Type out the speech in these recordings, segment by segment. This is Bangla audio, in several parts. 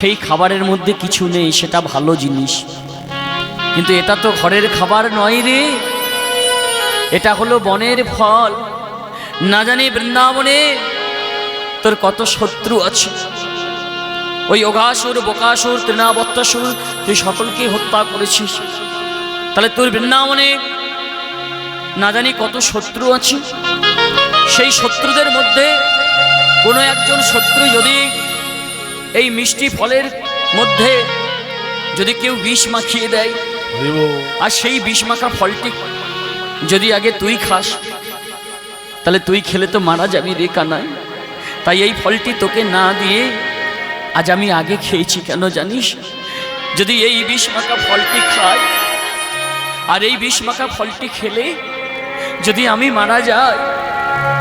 সেই খাবারের মধ্যে কিছু নেই, সেটা ভালো জিনিস, কিন্তু এটা তো ঘরের খাবার নয় রে, এটা হলো বনের ফল। না জানি বৃন্দাবনে তোর কত শত্রু আছে, ওই অঘাসুর, বকাসুর, তৃণাবত্তাসুর, তুই সকলকে হত্যা করেছিস। তাহলে তোর বৃন্দাবনে না জানি কত শত্রু আছে। সেই শত্রুদের মধ্যে কোনো একজন শত্রু যদি এই মিষ্টি ফলের মধ্যে যদি কেউ বিষ মাখিয়ে দেয়, আর সেই বিষ মাখা ফলটি যদি আগে তুই খাস, তাহলে তুই খেলে তো মারা যাবি রে কানাই। তাই এই ফলটি তোকে না দিয়ে আজ আমি আগে খেয়েছি। কেন জানিস? যদি এই বিষ মাখা ফলটি খাই, আর এই বিষ মাখা ফলটি খেলে যদি আমি মারা যাই,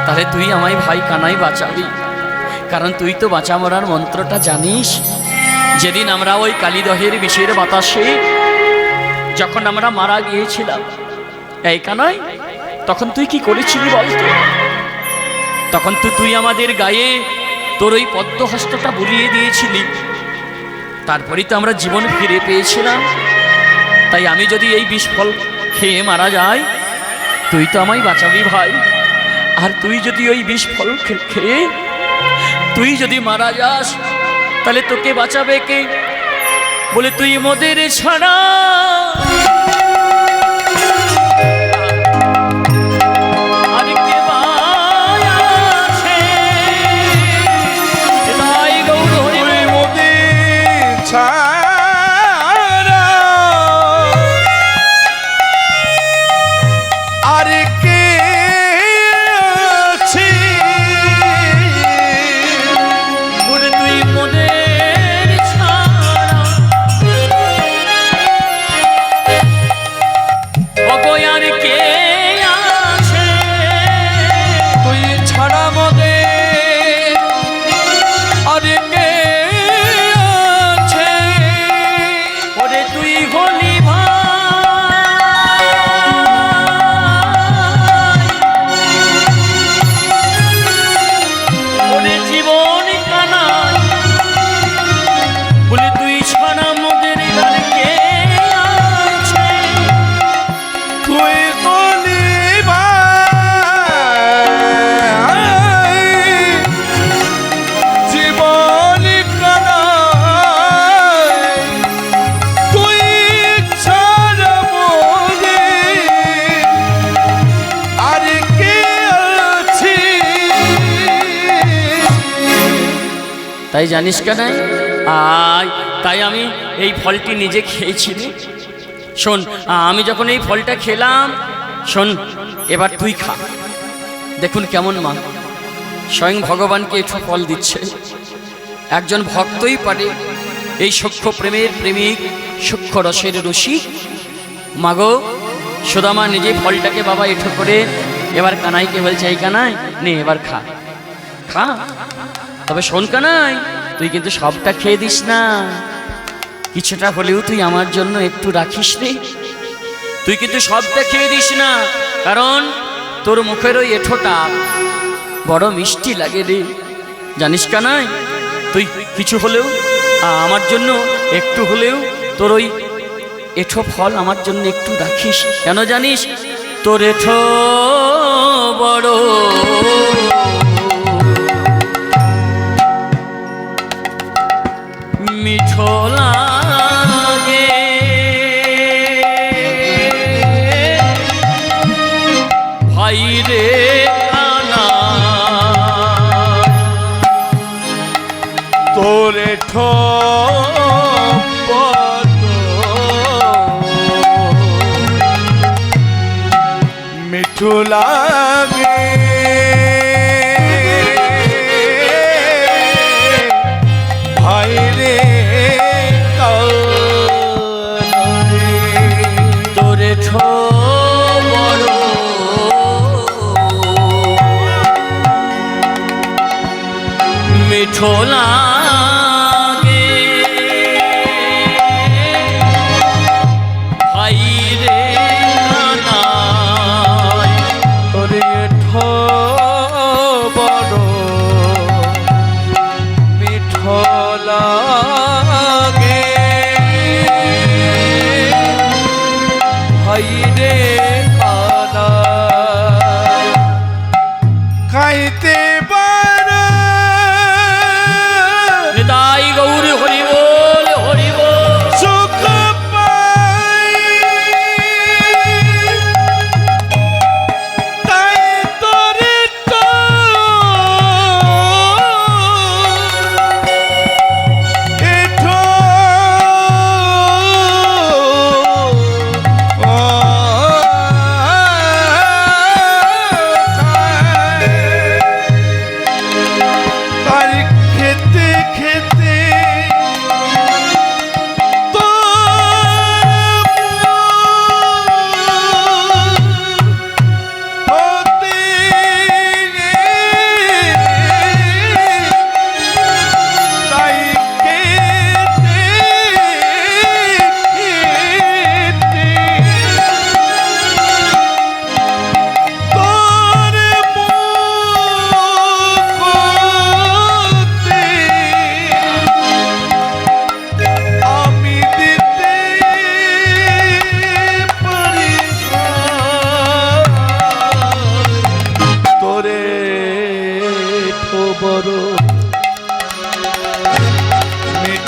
তাহলে তুই আমায় ভাই কানাই বাঁচাবি। কারণ তুই তো বাঁচা মরার মন্ত্রটা জানিস। যেদিন আমরা ওই কালীদহের বিষের বাতাসে যখন আমরা মারা গিয়েছিলাম, এই কানাই, তখন তুই কি করেছিলি বলতো? তখন তো তুই আমাদের গায়ে তোর ওই পদ্মহস্তটা বুলিয়ে দিয়েছিলি, তারপরেই তো আমরা জীবন ফিরে পেয়েছিলাম। তাই আমি যদি এই বিষ ফল খেয়ে মারা যাই, তুই তো আমায় বাঁচাবি ভাই। আর তুই যদি ওই বিষ ফল খেয়ে তুই যদি মারা যাস, তাহলে তোকে বাঁচাবে কে? বলে তুই মোদের ছাড়া তাই জানিস কেন? তাই আমি এই ফলটি নিজে খেয়েছি। শোন, আমি যখন এই ফলটা খেলাম, শোন এবার তুই খা। দেখুন কেমন মা স্বয়ং ভগবানকে একটু ফল দিচ্ছে। একজন ভক্তই পারে এই সূক্ষ্ম প্রেমের প্রেমিক, সূক্ষ্ম রসের রসিক। মাগো সুদামা নিজে ফলটাকে বাবা এঠো করে এবার কানাইকে বলছে, এই কানাই নে এবার খা খা। তবে শোন কানাই, তুই কিন্তু সবটা খেয়ে দিস না, কিছুটা হলেও তুই আমার জন্য একটু রাখিস রে। তুই কিন্তু সবটা খেয়ে দিস না, কারণ তোর মুখের ওই এঠোটা বড় মিষ্টি লাগে রে। জানিস কানাই, তুই কিছু হলেও আমার জন্য একটু হলেও তোর ওই এঠো ফল আমার জন্য একটু রাখিস। কেন জানিস? তোর এঠো বড় মিঠো লাগে, ভাই রে কানাই, তোর এঠো মিঠু লাগে, ভাই রে তোর এঠো বড় মিঠো লাগে, ভাই রে কানাই, তোর এঠো বড় মিঠো লাগে।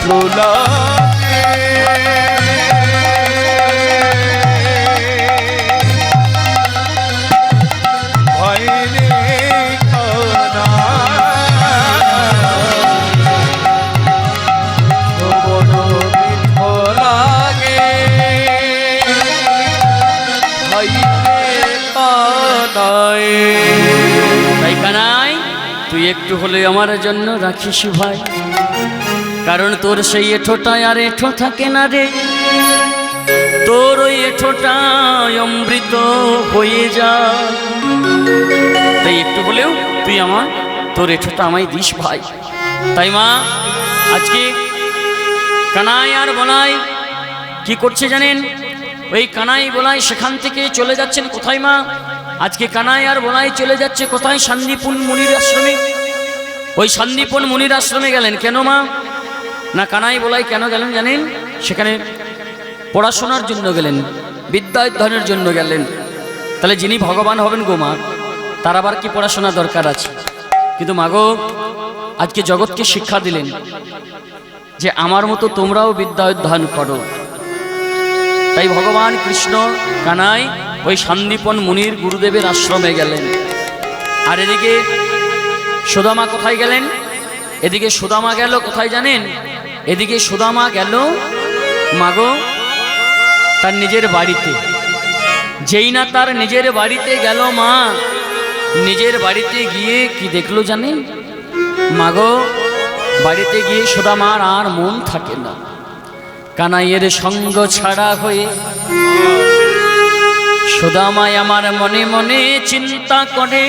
মিঠু লাগে ভাই রে কানাই বড় মিঠু লাগে ভাই রে কানাই। তাই কানাই তুই একটু হলে আমার জন্য রাখিস ভাই, কারণ তোর সেই এঠোটায় আর এঠো থাকে না রে, তোর ওই এঠোটায় অমৃত হয়ে যা। তাই একটু হলেও তুই আমার তোর এঠোটা আমায় দিস ভাই। তাই মা আজকে কানাই আর বলাই কি করছে জানেন? ওই কানাই বলাই সেখান থেকে চলে যাচ্ছেন কোথায় মা? আজকে কানাই আর বলাই চলে যাচ্ছে কোথায়? শান্তিপুন মুনির আশ্রমে। ওই শান্তিপুন মুনির আশ্রমে গেলেন কেন মা? না কানাই বলাই কেন গেলেন জানেন? সেখানে পড়াশোনার জন্য গেলেন, বিদ্যা অধ্যয়নের জন্য গেলেন। তাহলে যিনি ভগবান হবেন গো মা, তার আবার কি পড়াশোনা দরকার আছে? কিন্তু মাগো আজকে জগৎকে শিক্ষা দিলেন যে আমার মতো তোমরাও বিদ্যা অধ্যয়ন করো। তাই ভগবান কৃষ্ণ কানাই ওই শান্তিপন মুনির গুরুদেবের আশ্রমে গেলেন। আর এদিকে সুদামা কোথায় গেলেন? এদিকে সুদামা গেল কোথায় জানেন? এদিকে সুদামা গেল মাগো তার নিজের বাড়িতে। যেই না তার নিজের বাড়িতে গেল মা, নিজের বাড়িতে গিয়ে কি দেখলো জানেন? মাগো বাড়িতে গিয়ে সুদামার আর মন থাকে না। কানাইয়ের সঙ্গ ছাড়া হয়ে সুদামায় আমার মনে মনে চিন্তা করে,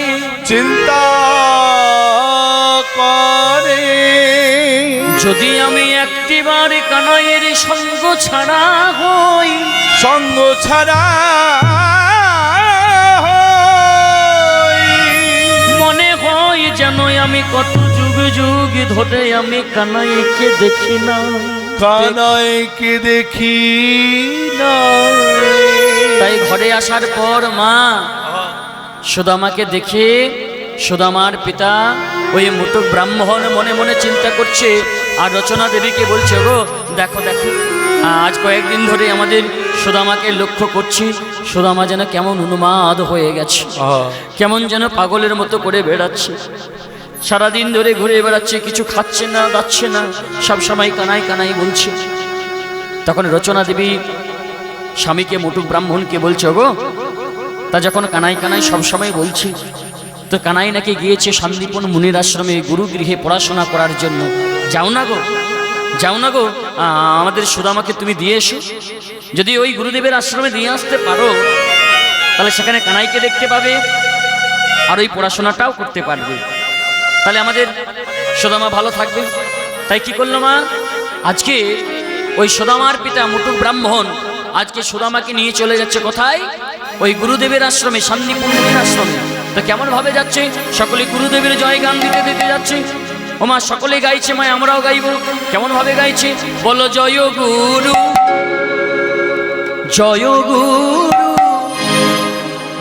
চিন্তা করে যদি আমি একটিবার কানাইয়ের সঙ্গ ছাড়া হই, সঙ্গ ছাড়া মনে হয় যেন আমি কত যুগ যুগ ধরে আমি কানাইকে দেখি না, কানাইকে দেখি না। তাই ঘরে আসার পর মা সুদামাকে দেখে সুদামার পিতা ওই মুটুক ব্রাহ্মণ মনে মনে চিন্তা করছে, আর রচনা দেবীকে বলছে গো দেখো দেখো আজ কয়েকদিন ধরে আমাদের সুদামাকে লক্ষ্য করছি, সুদামা যেন কেমন উন্মাদ হয়ে গেছে, কেমন যেন পাগলের মতো করে বেড়াচ্ছে, সারাদিন ধরে ঘুরে বেড়াচ্ছে, কিছু খাচ্ছে না দাচ্ছে না, সব সময় কানাই কানাই বলছে। তখন রচনা দেবী স্বামীকে মুটুক ব্রাহ্মণকে বলছে গো তা যখন কানাই কানাই সবসময় বলছি, তো কানাই নাকি গিয়েছে শান্তিপুন মুনির আশ্রমে গুরুগৃহে পড়াশোনা করার জন্য, যাও না গো যাও না গো আমাদের সুদামাকে তুমি দিয়ে এসো। যদি ওই গুরুদেবের আশ্রমে দিয়ে আসতে পারো তাহলে সেখানে কানাইকে দেখতে পাবে আর ওই পড়াশোনাটাও করতে পারবে, তাহলে আমাদের সুদামা ভালো থাকবে। তাই কি করলো মা? আজকে ওই সুদামার পিতা মুটুক ব্রাহ্মণ আজকে সুদামাকে নিয়ে চলে যাচ্ছে কোথায়? ওই গুরুদেবের আশ্রমে, শান্তিপুন মুনির আশ্রমে। তো কেমন ভাবে যাচ্ছে? সকলে গুরুদেবের জয় গান দিতে দিতে যাচ্ছে। ও মা সকলে গাইছে, মা আমরাও গাইব। কেমন ভাবে গাইছে? বলো জয় গুরু জয় গুরু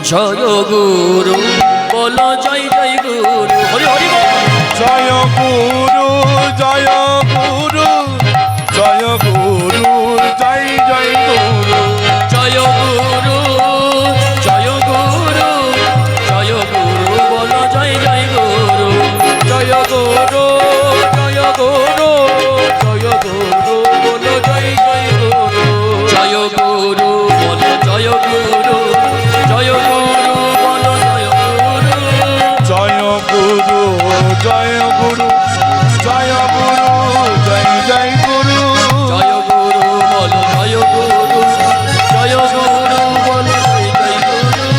জয় গুরু, বলো জয় জয় গুরু, হরি হরি বল। জয় গুরু জয় গুরু জয় গুরু জয় জয় গুরু, জয় গুরু জয় গুরু জয় গুরু, বলো জয় জয় গুরু, জয় গুরু জয় গুরু জয় গুরু বলো জয় জয় গুরু, জয় গুরু বলো জয় গুরু, জয় গুরু বলো জয় গুরু, জয় গুরু জয় গুরু জয় গুরু জয় জয় গুরু, জয় গুরু বলো জয় গুরু, জয় গুরু বলো জয় জয় গুরু, জয় গুরু জয় গুরু জয় গুরু জয় গুরু জয় জয় গুরু,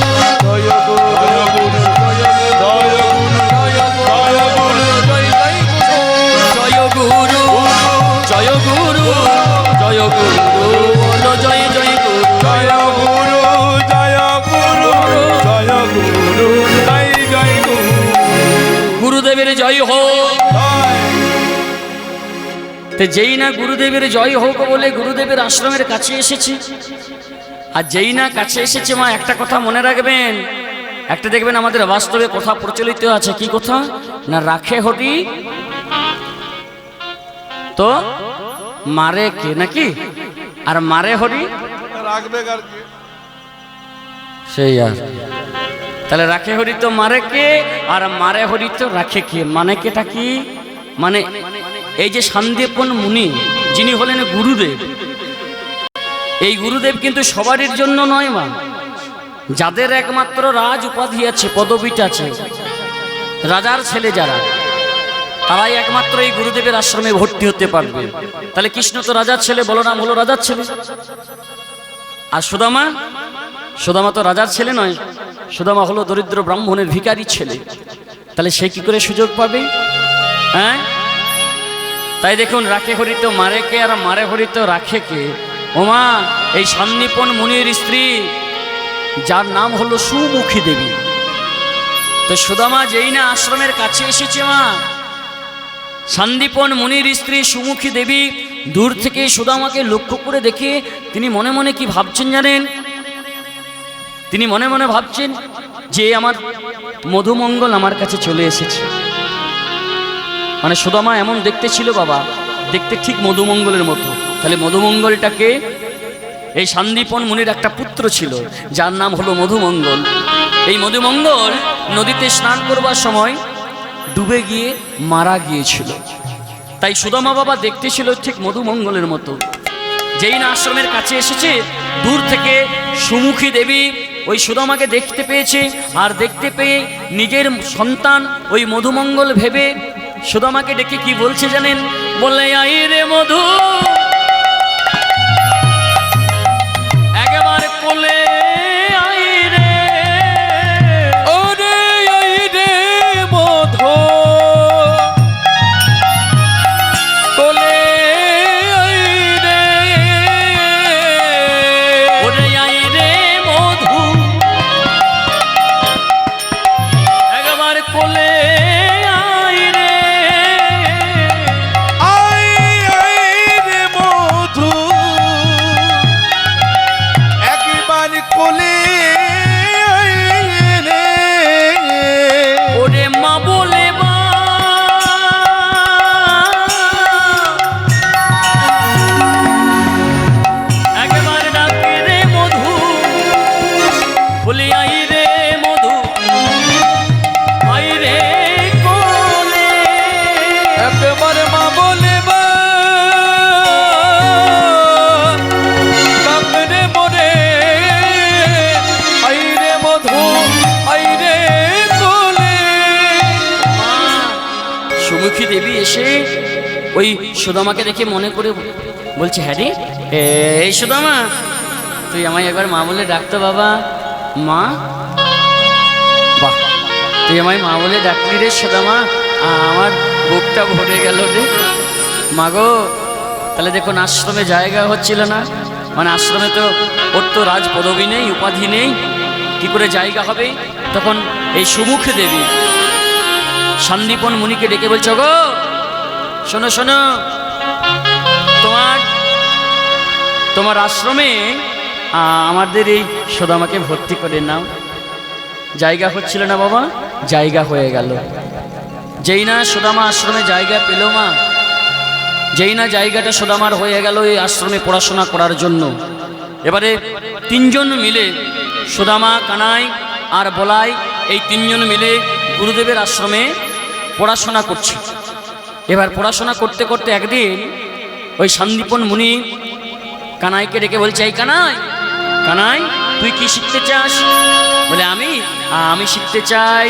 জয় গুরু জয় গুরু জয় গুরু বলো জয় জয় গুরু, জয় গুরু জয় গুরু জয় গুরু জয় জয় গুরু, গুরুদেবের জয় হোক। তো যেই না গুরুদেবের জয় হোক বলে গুরুদেবের আশ্রমের কাছে এসেছি, আর যেই না কাছে এসেছে মা একটা কথা মনে রাখবেন, একটা দেখবেন আমাদের বাস্তবে কথা প্রচলিত আছে, কি কথা না রাখে হরি তো মারে কে নাকি, আর মারে হরি রাখবে আর কি। সেই আর তাহলে রাখে হরি তো মারে কে, আর মারে হরি তো রাখে কে, মানে কেটা কি? মানে এই যে সন্দীপন মুনি যিনি হলেন গুরুদেব, এই গুরুদেব কিন্তু সবারই জন্য নয় মা। যাদের একমাত্র রাজ উপাধি আছে, পদবীটা আছে, রাজার ছেলে যারা, তারাই একমাত্র এই গুরুদেবের আশ্রমে ভর্তি হতে পারবে। তাহলে কৃষ্ণ তো রাজার ছেলে, বলরাম হলো রাজার ছেলে, আর সুদামা, সুদামা তো রাজার ছেলে নয়, সুদামা হলো দরিদ্র ব্রাহ্মণের ভিখারির ছেলে। তাহলে সে কি করে সুযোগ পাবে? হ্যাঁ, তাই দেখুন রাখে হরি তো মারে কে, আর মারে হরি তো রাখে কে। ওমা, এই সন্দীপন মুনির স্ত্রী যার নাম হলো সুমুখী দেবী, তো সুদামা যেই না আশ্রমের কাছে এসেছে মা, সন্দীপন মুনির স্ত্রী সুমুখী দেবী দূর থেকে সুদামাকে লক্ষ্য করে দেখে তিনি মনে মনে কি ভাবছেন জানেন? তিনি মনে মনে ভাবছেন যে আমার মধুমঙ্গল আমার কাছে চলে এসেছে। মানে সুদামা এমন দেখতে ছিল বাবা, দেখতে ঠিক মধুমঙ্গলের মতো। তাহলে মধুমঙ্গলটাকে, এই সন্দীপন মুনির একটা পুত্র ছিল যার নাম হলো মধুমঙ্গল। এই মধুমঙ্গল নদীতে স্নান করবার সময় ডুবে গিয়ে মারা গিয়েছিল। তাই সুদামা বাবা দেখতে ছিল ঠিক মধুমঙ্গলের মতো। যেই না আশ্রমের কাছে এসেছে, দূর থেকে সুমুখী দেবী ওই সুদামাকে দেখতে পেয়েছে, আর দেখতে পেয়ে নিজের সন্তান ওই মধুমঙ্গল ভেবে সুদামাকে ডেকে কি বলছে জানেন? বলে আই রে মধু, একবার কোলে আই রে, ওরে আই রে মধু, কোলে আই রে, ওরে আই রে মধু, একবার কোলে আই রে, আই আই রে মধু, একবার কোলে আই রে, ওরে মা বলে মা, একবার ডাকে রে মধু, বলি আই রে মধু, আই রে কোলে, একবার মা বলে বা কামরে মরে, আই রে মধু, আই রে কোলে। সুমুখী দেবী এসে ওই সুদামাকে দেখে মনে করে বলছে, হ্যাঁ রে, এই সুদামা, তুই আমায় একবার মা বলে ডাকতো বাবা। মা, বাহ, তুই আমায় মা বলে ডাকলি রে সুদামা, আমার বুকটা ভরে গেল রে মা গো। তাহলে দেখুন আশ্রমে জায়গা হচ্ছিল না, মানে আশ্রমে তো ওর তো রাজ পদবী নেই, উপাধি নেই, কি করে জায়গা হবে? তখন এই সুমুখী দেবী সন্দীপন মুনিকে ডেকে বলছো, গো শোনো শোনো, তোমার আশ্রমে আমাদের এই সুদামাকে ভর্তি করে নাও। জায়গা হচ্ছিল না বাবা, জায়গা হয়ে গেল। যেই না সুদামা আশ্রমে জায়গা পেল মা, যেই না জায়গাটা সুদামার হয়ে গেল এই আশ্রমে পড়াশোনা করার জন্য, এবারে তিনজন মিলে, সুদামা, কানাই আর বলাই, এই তিনজন মিলে গুরুদেবের আশ্রমে পড়াশোনা করছে। এবার পড়াশোনা করতে করতে একদিন ওই সন্দীপন মুনি কানাইকে ডেকে বলছে, এই কানাই, কানাই, তুই কি শিখতে চাস? বলে আমি শিখতে চাই,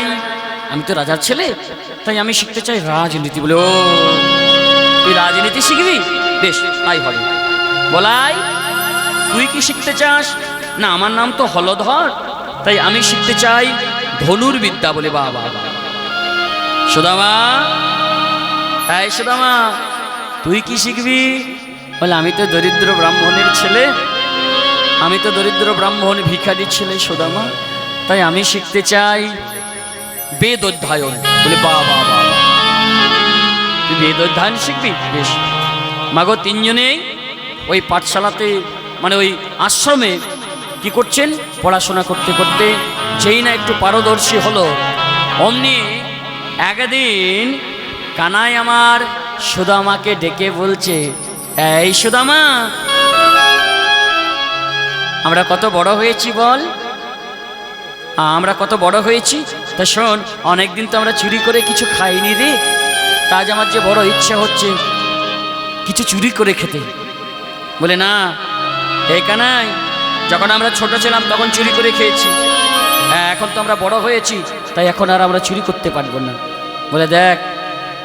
আমি তো রাজার ছেলে, তাই আমি শিখতে চাই রাজনীতি। বলে, ও তুই রাজনীতি শিখবি, বেশ তাই হবে। বলাই, তুই কি শিখতে চাস? না, আমার নাম তো হলধর, তাই আমি শিখতে চাই ধনুর্বিদ্যা। বলে, বাবা। সুদামা, এই সুদামা, তুই কি শিখবি? বলে, আমি তো দরিদ্র ব্রাহ্মণের ছেলে, আমি তো দরিদ্র ব্রাহ্মণ ভিখারির ছেলে সুদামা, তাই আমি শিখতে চাই বেদ অধ্যয়ন। বলে, বাবা, তুই বেদ অধ্যয়ন শিখবি, বেশ। মাগো তিনজনেই ওই পাঠশালাতে, মানে ওই আশ্রমে কি করছেন? পড়াশোনা করতে করতে যেই না একটু পারদর্শী হলো, অমনি একদিন কানাই আমার সুদামাকে ডেকে বলছে, এই সুদামা, আমরা কত বড় হয়েছি বল, আমরা কত বড় হয়েছি। তা শোন, অনেকদিন তো আমরা চুরি করে কিছু খাইনি রে, তা আজ আমার যে বড় ইচ্ছা হচ্ছে কিছু চুরি করে খেতে। বলে না এই কানাই, যখন আমরা ছোট ছিলাম তখন চুরি করে খেয়েছি, এখন তো আমরা বড় হয়েছি, তাই এখন আর আমরা চুরি করতে পারবো না। বলে দেখ,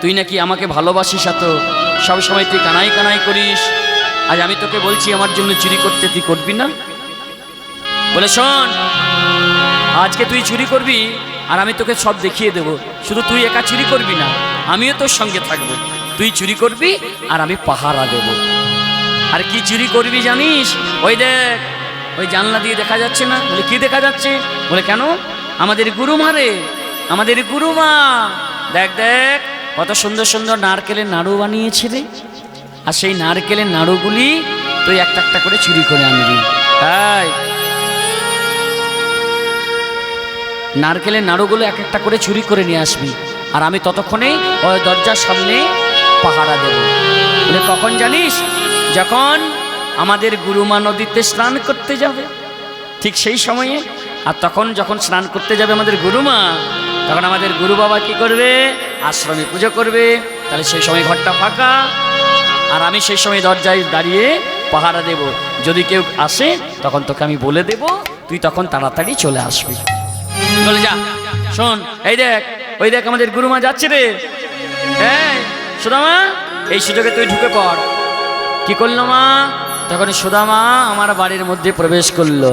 তুই নাকি আমাকে ভালোবাসিস, এত সবসময় তুই কানাই কানাই করিস, আজ আমি তোকে বলছি আমার জন্য চুরি করতে, তুই করবি না? বলে শোন, আজকে তুই চুরি করবি আর আমি তোকে সব দেখিয়ে দেব। শুধু তুই একা চুরি করবি না, আমিও তোর সঙ্গে থাকবো। তুই চুরি করবি আর আমি পাহারা দেব। আর কি চুরি করবি জানিস? ওই দেখ, ওই জানলা দিয়ে দেখা যাচ্ছে না? বলে কি দেখা যাচ্ছে? বলে কেন? আমাদের গুরুমা রে, আমাদের গুরুমা, দেখ দেখ কত সুন্দর সুন্দর নারকেলের নাড়ু বানিয়েছে রে। আর সেই নারকেলের নাড়ুগুলি তুই একটা একটা করে চুরি করে আনবি। তাই নারকেলের নাড়ুগুলো এক একটা করে চুরি করে নিয়ে আসবি, আর আমি ততক্ষণে ওই দরজার সামনে পাহারা দেব। বলে কখন জানিস? যখন আমাদের গুরুমা নদীতে স্নান করতে যাবে, ঠিক সেই সময়ে। আর তখন যখন স্নান করতে যাবে আমাদের গুরুমা, তখন আমাদের গুরু বাবা কী করবে? আশ্রমে পুজো করবে। তাহলে সেই সময় ঘরটা ফাঁকা, আর আমি সেই সময় দরজায় দাঁড়িয়ে পাহারা দেব। যদি কেউ আসে তখন তোকে আমি বলে দেব, তুই তখন তাড়াতাড়ি চলে আসবি। চলে যা। শোন, এই দেখ, ওই দেখ আমাদের গুরুমা যাচ্ছে রে। হ্যাঁ সুদামা, এই সুযোগে তুই ঢুকে পড়। কি করলো মা? তখন সুদামা আমার বাড়ির মধ্যে প্রবেশ করলো,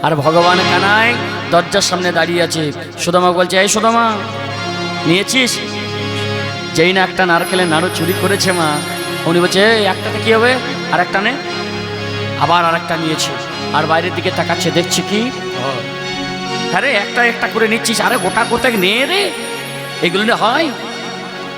আর ভগবান কানাই দরজার সামনে দাঁড়িয়ে আছে। সুদামা বলছে, এই সুদামা, নিয়েছিস? যেই না একটা নারকেলের নাড়ু চুরি করেছে মা, উনি বলছে একটাতে কি হবে, আর একটা নে। আবার আর একটা নিয়েছে, আর বাইরের দিকে তাকাচ্ছে, দেখছি কি, আরে একটা একটা করে নিচ্ছিস, আরে গোটা গোটাক নে রে, এগুলো না হয়।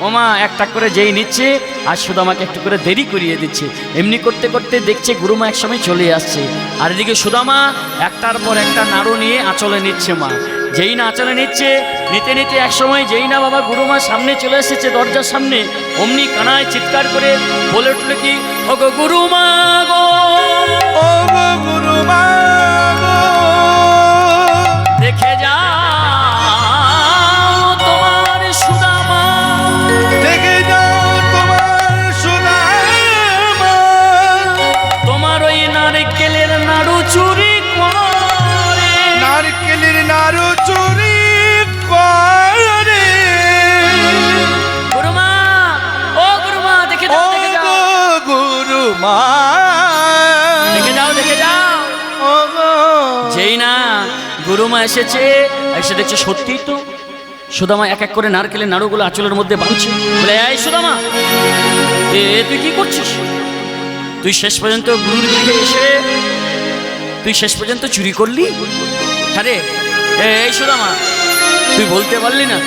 ও মা, একটা করে যেই নিচ্ছে আর শুধু আমাকে একটু করে দেরি করিয়ে দিচ্ছে। এমনি করতে করতে দেখছে গুরুমা এক সময় চলে আসছে, আর এদিকে সুদামা একটার পর একটা নাড়ু নিয়ে আঁচলে নিচ্ছে। মা যেই না আঁচলে নিচ্ছে, নিতে নিতে এক সময় যেই না বাবা গুরুমার সামনে চলে এসেছে দরজার সামনে, অমনি কানায় চিৎকার করে বলে উঠল কি, ও গো গুরুমা গো, ও গো গুরুমা গো, দেখে যা তোমার সুদামা, দেখে যাও তোমার সুদামা, তোমার ওই নারকেলের নাড়ু চুরি করে, নারকেলের নাড়ু চুরি করে। গুরুমা, ও গুরুমা, দেখে ও যাও, দেখে যাও, গো গুরুমা, দেখে যাও, দেখে যাও। ও গো। যেই না গুরুমা এসেছে, এসে দেখছে সত্যি তো সুদামা এক এক করে নারকেলের নাড়ুগুলো আঁচলের মধ্যে বাঁধছে। বলে, এই সুদামা, তুই কি করছিস? তুই শেষ পর্যন্ত গুরুর গৃহে এসে তুই শেষ পর্যন্ত চুরি করলি? আরে এই সুদামা, তুই বলতে পারলি না?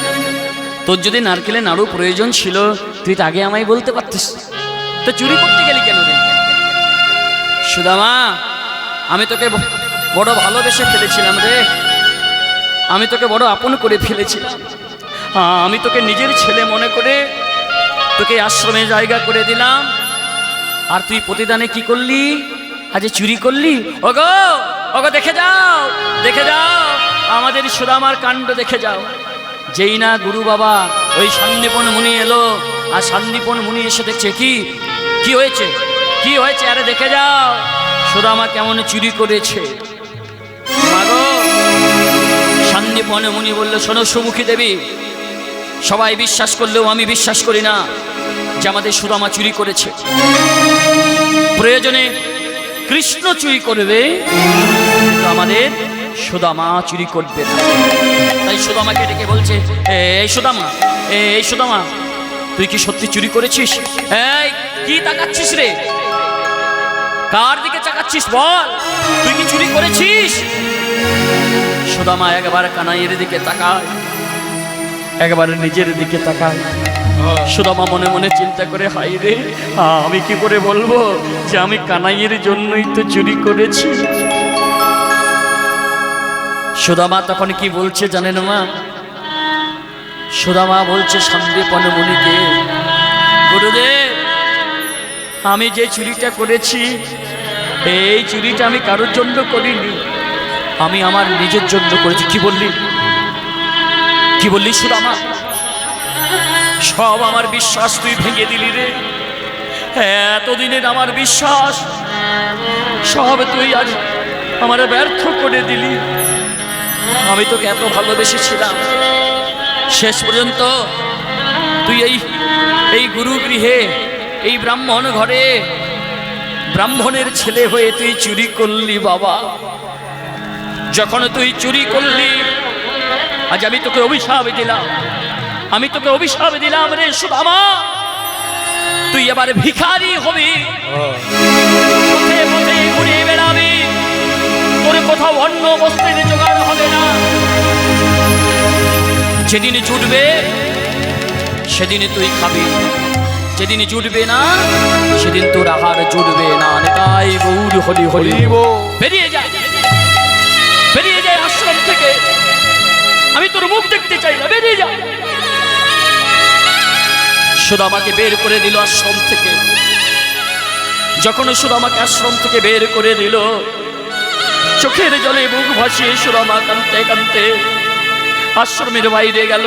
তোর যদি নারকেলের নাড়ু প্রয়োজন ছিল, তুই তো আগে আমায় বলতে পারতিস, তো চুরি করতে গেলি কেন রে? সুদামা, আমি তোকে বড় ভালোবেসে ফেলেছিলাম রে, আমি তোকে বড় আপন করে ফেলেছিলাম। আমি তোকে নিজের ছেলে মনে করে তোকে আশ্রমে জায়গা করে দিলাম, আর তুই প্রতিদানে কি করলি? আজ চুরি করলি। ওগো, ওগো, দেখে যাও, দেখে যাও আমাদের সুদামার কাণ্ড, দেখে যাও। যেই না গুরু বাবা ওই সন্দীপন মুনি এলো, আর সন্দীপন মুনি এসে দেখছে কি, কি হয়েছে, কি হয়েছে? আরে দেখে যাও সুদামা কেমন চুরি করেছে। মাগো, সন্দীপন মুনি বলল, শোনো সুমুখী দেবী, সবাই বিশ্বাস করলেও আমি বিশ্বাস করি না যে আমাদের সুদামা চুরি করেছে। প্রয়োজনে কৃষ্ণ চুরি করবে, কিন্তু আমাদের সুদামা চুরি করবে না। তাই সুদামাকে ডেকে বলছে, এই সুদামা, এই সুদামা, তুই কি সত্যি চুরি করেছিস? এই কি তাকাচ্ছিস রে, কার দিকে তাকাচ্ছিস? বল, তুই কি চুরি করেছিস? সুদামা একবার কানাইয়ের দিকে তাকায়, একবার নিজের দিকে তাকায়। সুদামা মনে মনে চিন্তা করে, হাই রে, আমি কি করে বলবো যে আমি কানাইয়ের জন্যই তো চুরি করেছি। সুদামা তখন কি বলছে জানেন মা? সুদামা বলছে সন্দীপন মুনিকে, গুরুদেব, আমি যে চুরিটা করেছি, এই চুরিটা আমি কারোর জন্য করিনি, আমি আমার নিজের জন্য করেছি। কি বললি, কি বললি সুদামা? সব আমার বিশ্বাস তুই ভেঙে দিলি রে। এতদিনের আমার বিশ্বাস সব তুই আজ আমার ব্যর্থ করে দিলি। আমি তোকে এত ভালোবেসেছিলাম, শেষ পর্যন্ত তুই এই গুরু গৃহে, এই ব্রাহ্মণ ঘরে ব্রাহ্মণের ছেলে হয়ে তুই চুরি করলি বাবা। যখন তুই চুরি করলি, আজ আমি তোকে অভিশাপ দিলাম, আমি তোকে অভিশাপ দিলাম রে সুদামা, তুই এবার ভিখারি হবি, পথে পথে ঘুরে বেড়াবি, তোর কোথাও অন্য বস্ত্রের জোগাড় হবে না। যেদিন জুটবে সেদিন তুই খাবি, যেদিন জুটবে না সেদিন তোর আহার জুটবে না। তাই গৌর হরি হরি। বেরিয়ে যায়, বেরিয়ে যায় আশ্রম থেকে, আমি তোর মুখ দেখতে চাই না, বেরিয়ে যা। সুদামাকে বের করে দিল আশ্রম থেকে। যখন সুদামাকে আশ্রম থেকে বের করে দিল, চোখের জলে মুখ ভাসিয়ে সুদামা কাঁদতে কাঁদতে আশ্রমের বাইরে গেল।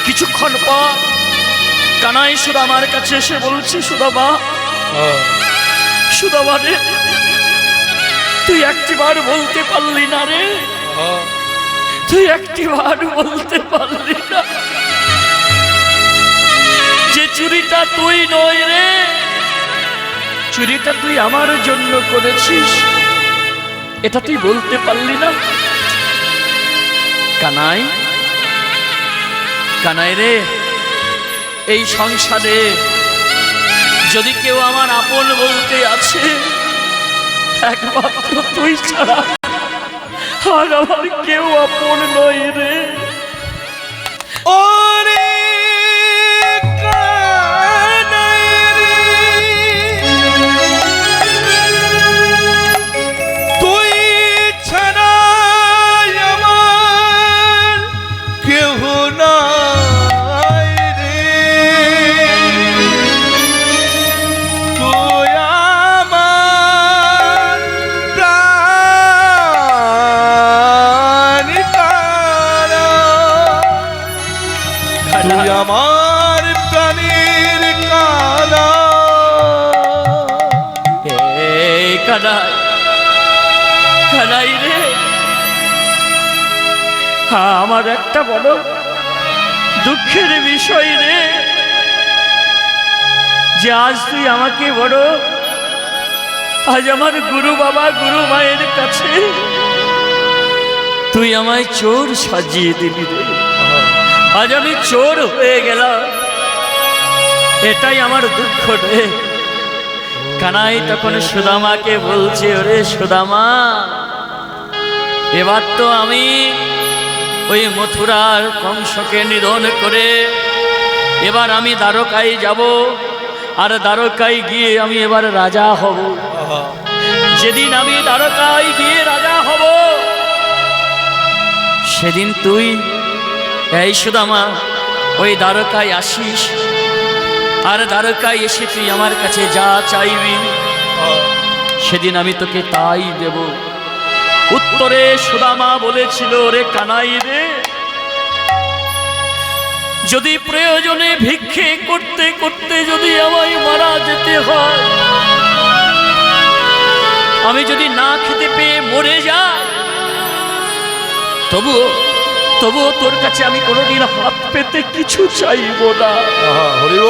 কিছুক্ষণ পর কানাই সুদামার কাছে এসে বলছে, সুদামা, সুদামা রে, তুই একটিবার বলতে পারলি না রে, তুই একটিবার বলতে পারলি না যে চুরিটা তুই নয় রে, চুরিটা তুই আমার জন্য করেছিস, এটা তুই বলতে পারলি না। কানাই, কানাই রে, এই সংসারে যদি কেউ আমার আপন বলতে আছে, একমাত্র তুই ছাড়া আর আমার কেউ আপন নয় রে। ওরে কানাই রে, তুই ছাড়া আমার কেহ নাই রে, তুই আমার প্রাণ কারা, তুই আমার প্রাণের কারা। এই কানাই, কানাই রে, আমার একটা বড় দুঃখের বিষয় রে, যে আজ তুই আমাকে বড়, আজ আমার গুরু বাবা গুরু মায়ের কাছে তুই আমায় চোর সাজিয়ে দিবি রে। আজ আমি চোর হয়ে গেলাম, এটাই আমার দুঃখ রে। কানাই তখন সুদামাকে বলছে, ওরে সুদামা, এবার তো আমি ওই মথুরার কংসকে নিধন করে এবার আমি দ্বারকায় যাব, আর দ্বারকায় গিয়ে আমি এবার রাজা হব। যেদিন আমি দ্বারকায় গিয়ে রাজা হব, সেদিন তুই এই সুদামা ওই দ্বারকায় আসিস, আর দ্বারকায় এসে তুই আমার কাছে যা চাইবি সেদিন আমি তোকে তাই দেব। উত্তরে সুদামা বলেছিল, রে কানাই রে, যদি প্রয়োজনে ভিক্ষে করতে করতে যদি আমায় মারা যেতে হয়, আমি যদি না খেতে পেয়ে মরে যাই, তবুও তোর কাছে আমি কোনোদিন হাত পেতে কিছু চাইব না। হরিব,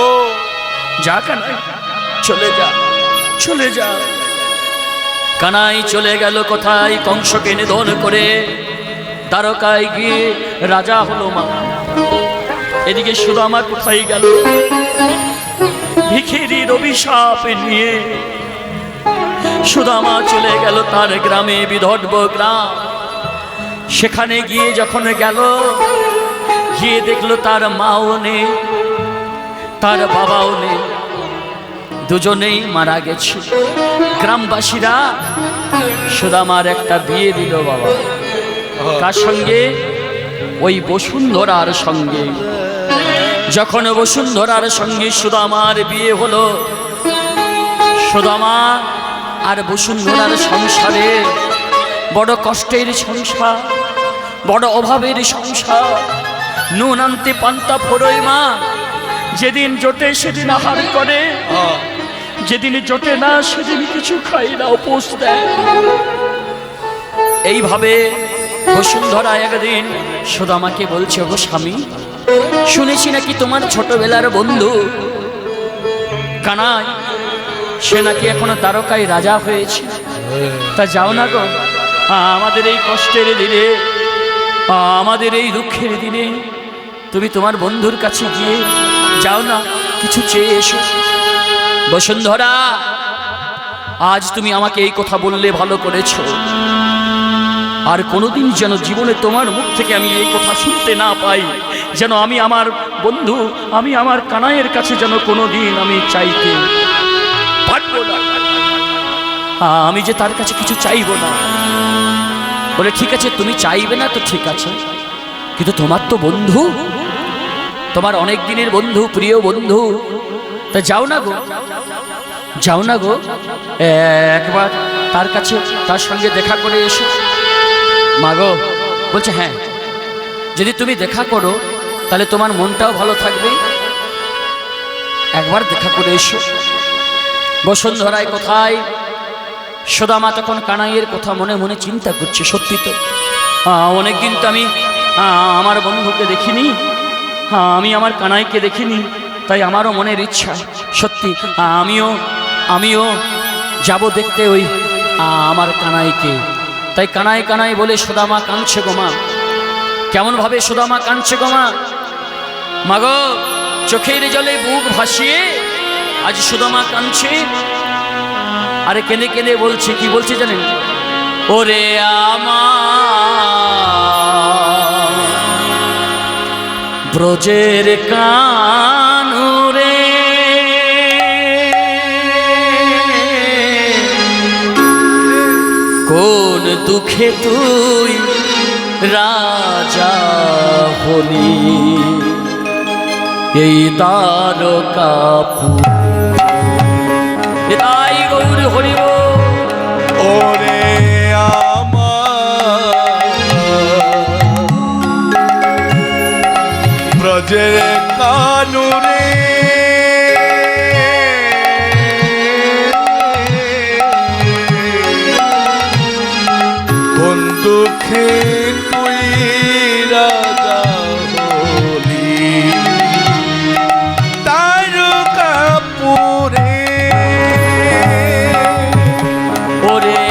যা কানাই, চলে যা, চলে যা। কানাই চলে গেল কোথায়? কংসকে নিধন করে দ্বারকায় গিয়ে রাজা হলো মা। এদিকে সুদামা কোথায় গেল? ভিখিরির অভিশাপ নিয়ে সুদামা চলে গেল তার গ্রামে, বিদর্ভ গ্রাম। সেখানে গিয়ে যখন গেল, গিয়ে দেখলো তার মাও নেই, তার বাবাও নেই, দুজনেই মারা গেছে। গ্রামবাসীরা সুদামার একটা বিয়ে দিল বাবা। কার সঙ্গে? ওই বসুন্ধরার সঙ্গে। যখন বসুন্ধরার সঙ্গে সুদামার বিয়ে হলো, সুদামা আর বসুন্ধরার সংসারে বড় কষ্টের সংসার, বড় অভাবের সংসার। নুন আনতে পান্তা ফোড়ই মা, যেদিন জোটে সেদিন আহার করে, যেদিন জোটে না সেদিন কিছু খাই না, উপোস দেয়। এইভাবে বসুন্ধরা একদিন সুদামাকে বলছে, ওগো স্বামী, শুনেছি নাকি তোমার ছোটবেলার বন্ধু কানাই, সে নাকি এখনো দ্বারকায় রাজা হয়েছে। তা যাও না গো, আমাদের এই কষ্টের দিনে, আমাদের এই দুঃখের দিনে তুমি তোমার বন্ধুর কাছে গিয়ে যাও না, কিছু চেয়ে এসো। বসুন্ধরা, আজ তুমি আমাকে এই কথা বললে ভালো করেছো, আর কোনোদিন যেন জীবনে তোমার মুখ থেকে আমি এই কথা শুনতে না পাই, যেন আমি আমার বন্ধু, আমি আমার কানাইয়ের কাছে যেন কোনোদিন আমি চাইতে পারবো না, আমি যে তার কাছে কিছু চাইবো না। বলে ঠিক আছে, তুমি চাইবে না তো ঠিক আছে, কিন্তু তোমার তো বন্ধু, তোমার অনেক দিনের বন্ধু, প্রিয় বন্ধু, তা যাও না গো, যাও না গো, একবার তার কাছে, তার সঙ্গে দেখা করে এসো। মা গো বলছে, হ্যাঁ, যদি তুমি দেখা করো তাহলে তোমার মনটাও ভালো থাকবে, একবার দেখা করে এসো। বসুন্ধরায় কোথায়? সুদামা তখন কানাইয়ের কথা মনে মনে চিন্তা করছে, সত্যি তো অনেকদিন তো আমি আমার বন্ধুকে দেখিনি, আমি আমার কানাইকে দেখিনি, তাই আমারও মনের ইচ্ছা সত্যি আমিও যাব দেখতে ওই আমার কানাইকে। তাই কানাই কানাই বলে সুদামা কাঁদছে গো মা। কেমনভাবে সুদামা কাঁদছে গো মা? মাগো, চোখের জলে বুক ভাসিয়ে আজ সুদামা কাঁদছে, আরে কেঁদে কেঁদে বলছে, কি বলছে জানেন? ওরে আমার ব্রজের কানুরে, কোন দুঃখে তুই রাজা হলি, এই দ্বারকাপুর। তাই গৌর হরিব, ওরে আমার ব্রজের কানুরে, কোন দুঃখে তুই রাজা হলি, দ্বারকাপুরে। ওরে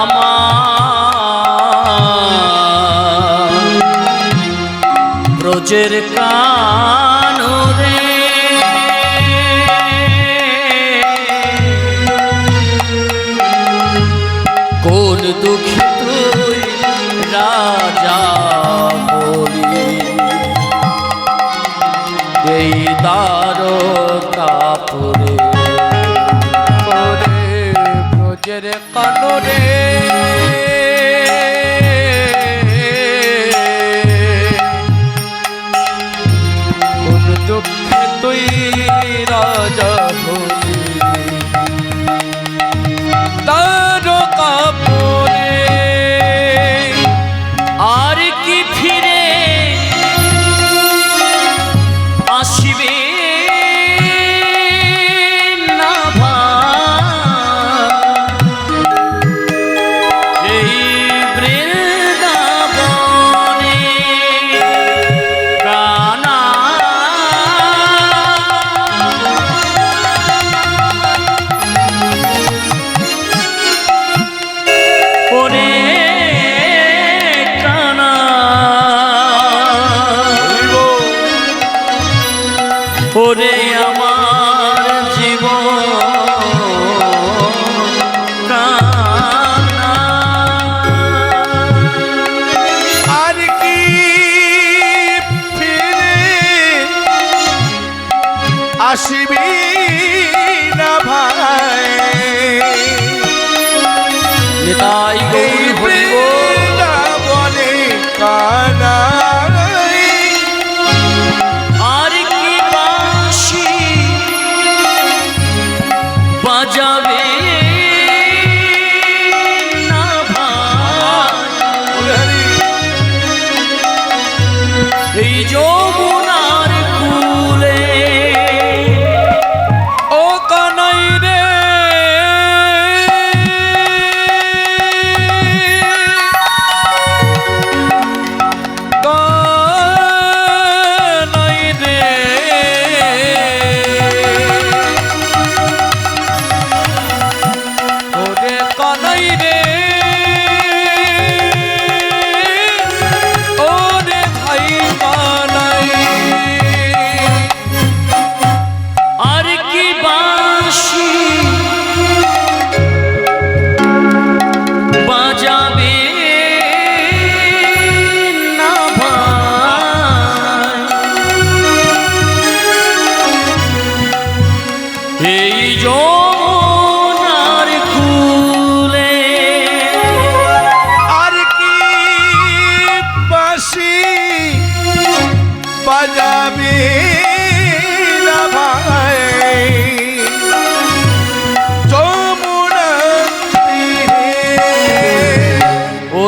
আমার ব্রজের কানুরে, কোন দুঃখে তুই রাজা হলি, এই দ্বারকাপুরে। ওরে ব্রজের কানুরে, কোন দুঃখে তুই রাজা হলি, দ্বারকাপুরে। আর কি ফিরে আসিবে না ভাই, এই বৃন্দাবনে কানা ওরে কানা, ওরে আমার জীবন কানা। আর কি ফিরে আসিবি না ভাই, নিতাই গৌর হরিব, বৃন্দাবনে কানাই। আর কি বাঁশি বাজাবে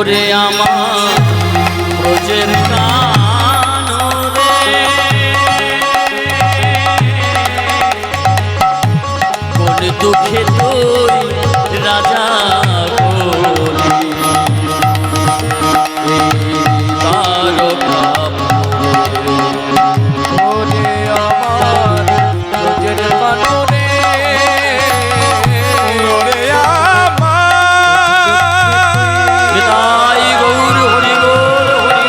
ওরে আমার ব্রজের কানো রে, কোন দুঃখে তুই রাজা হলি, ওরে আমার ব্রজের কানো রে, ওরে আমার তাই গৌর হরি গৌর হরি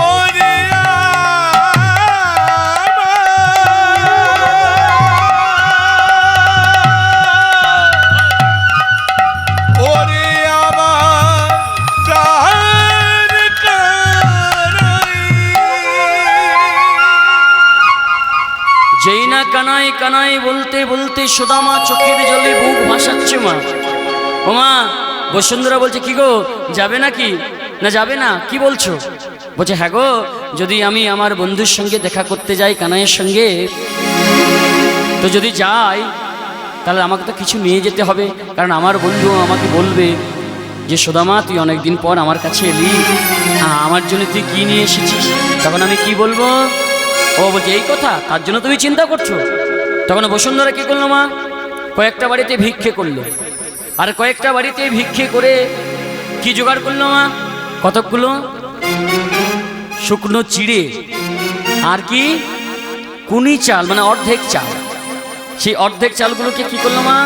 ওরে ওরে আমার প্রাণ কানাই। যেই না কানাই কানাই বলতে বলতে সুদামা চোখের জলে বুক ভাসাচ্ছে মা। ও মা, বসুন্ধরা বলছে কি গো যাবে নাকি? না যাবে না, কি বলছো? বলছে হ্যাঁ গো, যদি আমি আমার বন্ধুর সঙ্গে দেখা করতে যাই কানাইয়ের সঙ্গে, তো যদি যাই তাহলে আমাকে তো কিছু নিয়ে যেতে হবে, কারণ আমার বন্ধু আমাকে বলবে যে সুদামা তুই অনেকদিন পর আমার কাছে এলি, আমার জন্য তুই কি নিয়ে এসেছিস? তখন আমি কি বলবো? ও বলছে এই কথা, তার জন্য তুমি চিন্তা করছো? তখন বসুন্ধরা কি করলো মা? কয়েকটা বাড়িতে ভিক্ষে করলো, আর কয়েকটা বাড়িতে ভিক্ষে করে কি জোগাড় করলো মা? কতকগুলো শুকনো চিড়ে আর কি কুনি চাল, মানে অর্ধেক চাল। সেই অর্ধেক চালগুলোকে কি করলো মা?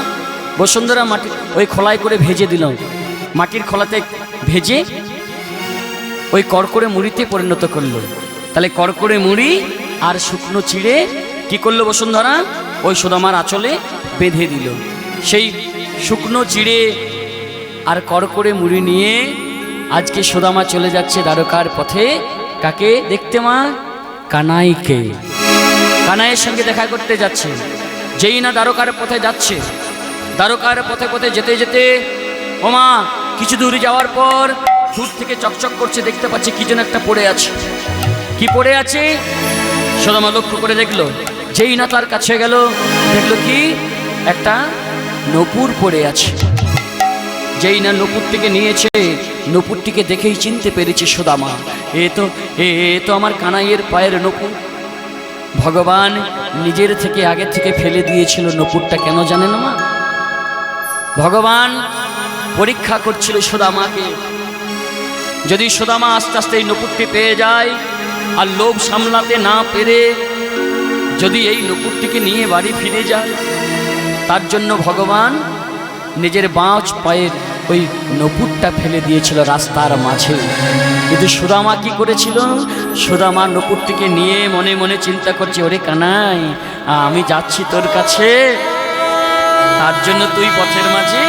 বসুন্ধরা মাটি ওই খোলায় করে ভেজে দিল, মাটির খোলাতে ভেজে ওই কড়কড়ে মুড়িতে পরিণত করলো। তাহলে কড়কড়ে মুড়ি আর শুকনো চিড়ে কি করলো বসুন্ধরা? ওই সুদামার আঁচলে বেঁধে দিল। সেই শুকনো চিড়ে আর কড়কড়ে মুড়ি নিয়ে আজকে সুদামা চলে যাচ্ছে দ্বারকার পথে। কাকে দেখতে মা? কানাইকে। কানাইয়ের সঙ্গে দেখা করতে যাচ্ছে। যেই না দ্বারকার পথে যাচ্ছে, দ্বারকার পথে পথে যেতে যেতে ও মা কিছু দূর যাওয়ার পর দূর থেকে চকচক করছে, দেখতে পাচ্ছে কি যেন একটা পড়ে আছে। কি পড়ে আছে? সুদামা লক্ষ্য করে দেখলো। যেই না তার কাছে গেল, দেখলো কি একটা নূপুর পড়ে আছে। যেই না নূপুরটিকে নিয়েছে, নূপুরটিকে দেখেই চিনতে পেরেছে সুদামা, এ তো আমার কানাইয়ের পায়ের নূপুর। ভগবান নিজের থেকে আগে থেকে ফেলে দিয়েছিল নূপুরটা, কেন জানেন মা? ভগবান পরীক্ষা করছিল সুদামাকে। যদি সুদামা আস্তে আস্তে এই নূপুরটি পেয়ে যায় আর লোভ সামলাতে না পেরে যদি এই নূপুরটিকে নিয়ে বাড়ি ফিরে যায়, তার জন্য ভগবান নিজের বাঁচ পায়ের ওই নূপুরটা ফেলে দিয়েছিল রাস্তার মাঝে। কিন্তু সুদামা কি করেছিল? সুদামা নূপুরটিকে নিয়ে মনে মনে চিন্তা করছে, ওরে কানাই আমি যাচ্ছি তোর কাছে, তার জন্য তুই পথের মাঝে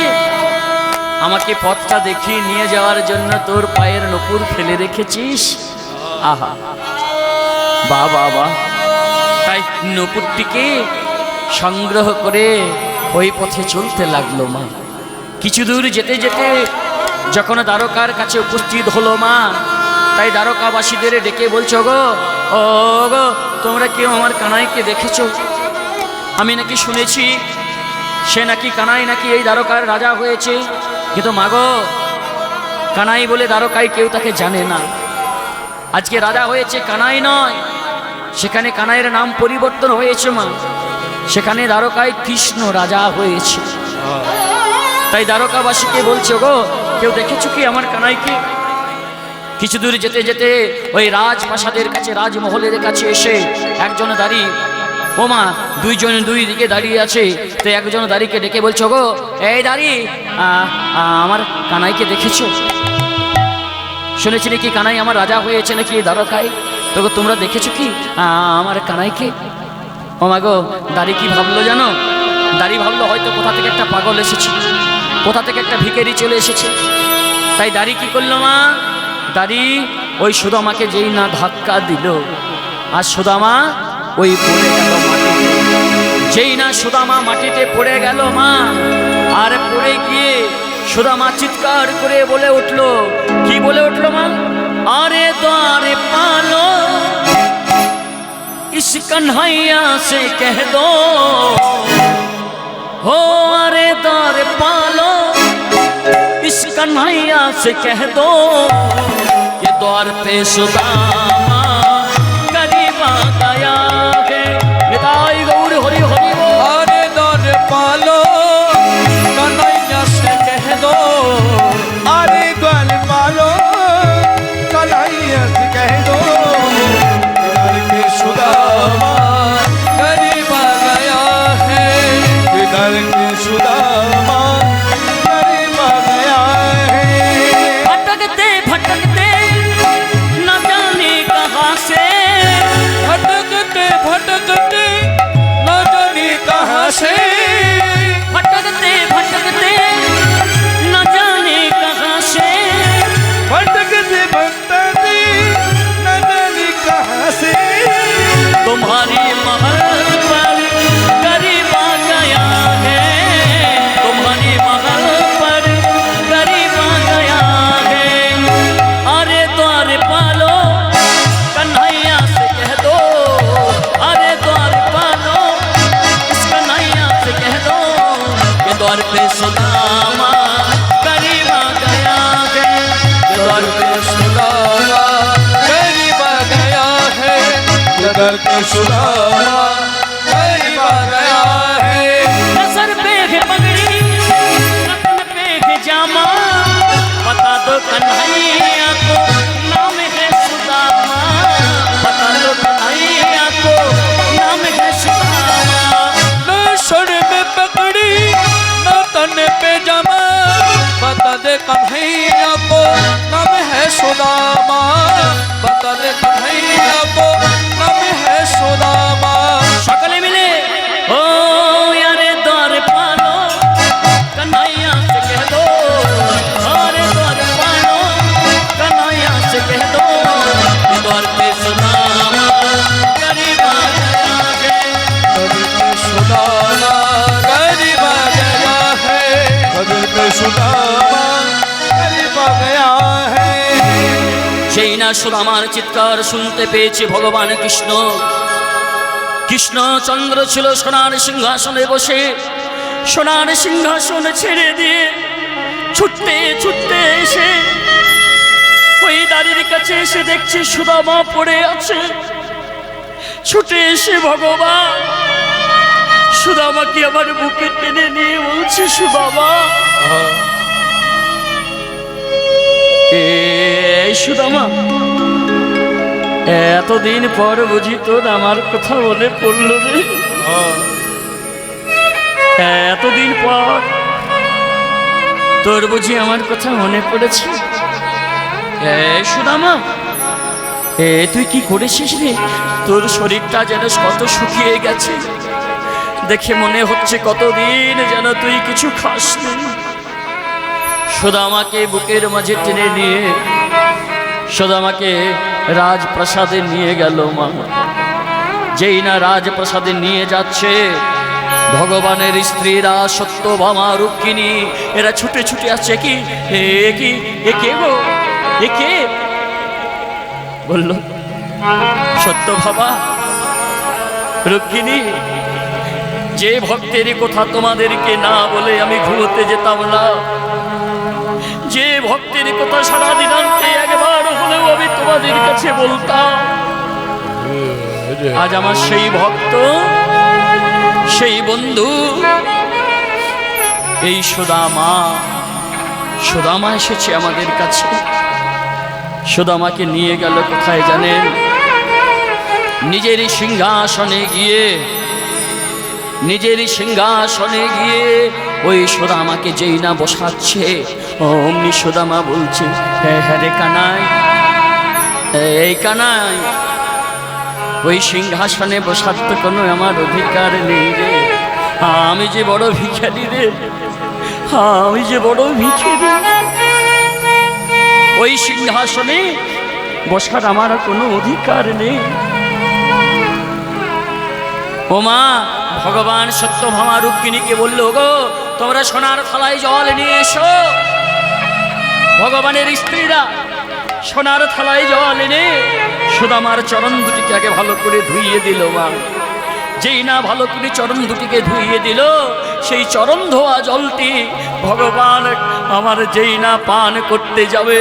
আমাকে পথটা দেখিয়ে নিয়ে যাওয়ার জন্য তোর পায়ের নূপুর ফেলে রেখেছিস। আহা বা বাবা, তাই নূপুরটিকে সংগ্রহ করে ওই পথে চলতে লাগলো মা। কিছু দূর যেতে যেতে যখন দ্বারকার কাছে উপস্থিত হলো মা, তাই দ্বারকাবাসীদের ডেকে বলছো গো, ও গো তোমরা কেউ আমার কানাইকে দেখেছো? আমি নাকি শুনেছি সে নাকি কানাই নাকি এই দ্বারকার রাজা হয়েছে, কিন্তু মাগো কানাই বলে দ্বারকায় কেউ তাকে জানে না। আজকে রাজা হয়েছে কানাই নয়, সেখানে কানাইয়ের নাম পরিবর্তন হয়েছে মা। সেখানে দ্বারকায় কৃষ্ণ রাজা হয়েছে। তাই দ্বারকাবাসীকে বলছে গো কেউ দেখেছো কি আমার কানাইকে? কিছু দূর যেতে যেতে ওই রাজপ্রাসাদের কাছে, রাজমহলের কাছে এসে একজন দাঁড়ি, ও মা দুইজন দুই দিকে দাঁড়িয়ে আছে। তো একজন দাঁড়িকে ডেকে বলছো গো, এই দাঁড়ি আমার কানাইকে দেখেছো? শুনেছি নাকি কানাই আমার রাজা হয়েছে নাকি দ্বারকায়, তো তোমরা দেখেছো কি আমার কানাইকে? ও মা গো, দাঁড়ি কি ভাবলো জানো? দাঁড়ি ভাবলো হয়তো কোথা থেকে একটা পাগল এসেছে, কোথা থেকে একটা ভিখারি চলে এসেছে। তাই দাঁড়ি কি করলো মা? দাঁড়ি ওই সুদামাকে যেই না ধাক্কা দিল, আর সুদামা ওই পড়ে গেল মাটিতে। যেই না সুদামা মাটিতে পড়ে গেল মা, আর পড়ে গিয়ে সুদামা চিৎকার করে বলে উঠলো। কি বলে উঠলো মা? আরে দ্বারে পালো इस कन्हैया से कह दो, हो अरे द्वार पालो इस कन्हैया से कह दो ये द्वार पे सुदामा गरीब आ गया है। निताई गौर हरि हरि बोल। अरे दर पालो कन्हैया से कह दो, अरे द्वार पालो कन्हैया से कह दो, द्वार पे सुदामा गरीब आ गया है, द्वार पे सुदामा गरीब आ गया है। भटकते भटकते न जाने कहाँ से, भटकते भटकते न जाने कहाँ से, भटकते भटकते न जाने कहाँ से, भटकते भटकते न जाने कहाँ से, तुम्हारी महल पर गरीब आ गया है, तुम्हारी महल पर गरीब आ गया है। अरे द्वार पालो कन्हैया से कह दो, अरे द्वार पालो इस कन्हैया से कह दो कि द्वार पे सुदामा गरीब आ गया है, कि द्वार पे सुदामा गरीब आ गया है, द्वार पे सुदामा गरीब आ गया है। सर पे है पगड़ी रतन पे है जामा, बता दो कन्हैया को नाम है सुदामा, बता दो कन्हैया को नाम है सुदामा। न सर में पकड़ी न तन पे जमा, बता दे कन्हैया को नाम है सुदामा, बता दे कन्हैया को नाम है सुदामा। সকলে মিলে ও यारे द्वार पालो कन्हैया से कह दो, अरे द्वार पालो कन्हैया से कह दो कि द्वार पे सुदामा गरीब आ गया है। द्वार पे सुदामा गरीब आ गया है, द्वार पे सुदामा गरीब आ गया है। সেই না সুদামার চিৎকার শুনতে পেয়েছে ভগবান কৃষ্ণ। কৃষ্ণচন্দ্র ছিল সোনার সিংহাসনে বসে, সোনার সিংহাসন ছেড়ে দিয়ে ছুটতে ছুটতে এসে ওই দাঁড়ির কাছে এসে দেখছে সুদামা পড়ে আছে। ছুটে এসে ভগবান সুদামাকে আমার বুকে টেনে নিয়ে বলছে, সুদামা এই সুদামা, এতদিন পর বুঝি তোর আমার কথা মনে পড়লো রে, এতদিন পর তোর বুঝি আমার কথা মনে পড়েছে। সুদামা তুই কি করেছিস রে? তোর শরীরটা যেন কত শুকিয়ে গেছে, দেখে মনে হচ্ছে কতদিন যেন তুই কিছু খাসনি। সুদামাকে বুকের মাঝে টেনে নিয়ে সুদামাকে রাজপ্রাসাদে নিয়ে গেল মা। যেই না রাজপ্রাসাদে নিয়ে যাচ্ছে, ভগবানের স্ত্রীরা সত্যভামা রুক্মিণী এরা ছুটে ছুটে আসছে। কি এ কে গো, এ কে? বলল সত্যভামা রুক্মিণী, যে ভক্তের কথা তোমাদেরকে না বলে আমি ঘুমোতে যেতাম না, যে ভক্তের কথা সারা দিনান্তে একবার হলেও আমি তোমাদের কাছে বলতাম, আজ আমার সেই ভক্ত, সেই বন্ধু এই সুদামা, সুদামা এসেছে আমাদের কাছে। সুদামাকে নিয়ে গেল কোথায় জানেন? নিজেরই সিংহাসনে গিয়ে, নিজেরই সিংহাসনে গিয়ে ওই সুদামাকে যেই না বসাচ্ছে, অমনি সুদামা বলছে, হ্যাঁ হ্যাঁ রে কানাই, এই কানাই, ওই সিংহাসনে বসার তো কোনো আমার অধিকার নেই রে, আমি যে বড় ভিখারি রে, আমি যে বড় ভিখারি, ওই সিংহাসনে বসার আমার কোনো অধিকার নেই। ও মা, ভগবান সত্যভামা রুক্মিণীকে বলল, গো তোমরা সোনার থালায় জল নিয়ে এসো। ভগবানের স্ত্রীরা সোনার থালায় জল এনে সুদামার চরণ দুটিকে আগে ভালো করে ধুইয়ে দিল মা। যেই না ভালো করে চরণ দুটিকে ধুইয়ে দিল, সেই চরণ ধোয়া জলটি ভগবান আমার যেই না পান করতে যাবে,